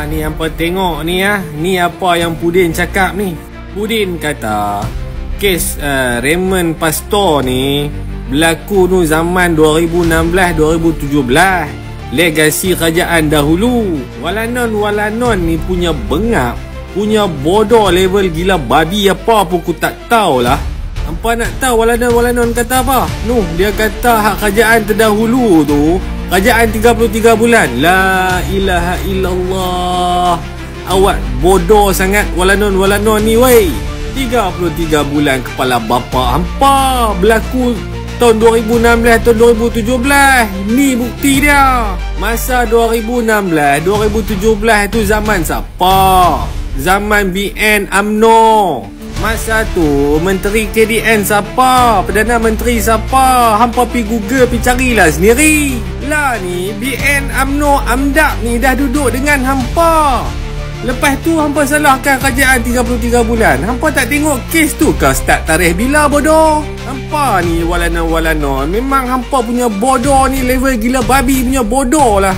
Ni hampa tengok ni Ni apa yang Pudin cakap ni. Pudin kata kes Raymond Pastor ni berlaku tu zaman 2016-2017. Legasi kerajaan dahulu. Walanon ni punya bengap, punya bodoh level gila babi apa pun aku tak tahulah. Hampa nak tahu walanon kata apa? Dia kata hak kerajaan terdahulu tu, kerajaan 33 bulan. La ilaha illallah. Awak bodoh sangat walanon ni wey. 33 bulan kepala bapa hampa berlaku tahun 2016 tahun 2017. Ni bukti dia. Masa 2016 2017 itu zaman siapa? Zaman BN UMNO. Masa tu Menteri KDN siapa? Perdana Menteri siapa? Hampa pi Google pi carilah sendiri. Lah ni BN UMNO AMDAP ni dah duduk dengan hampa. Lepas tu hampa salahkan kerajaan 33 bulan. Hampa tak tengok kes tu ke start tarikh bila bodoh? Hampa ni walanon. Memang hampa punya bodoh ni level gila babi punya bodoh lah.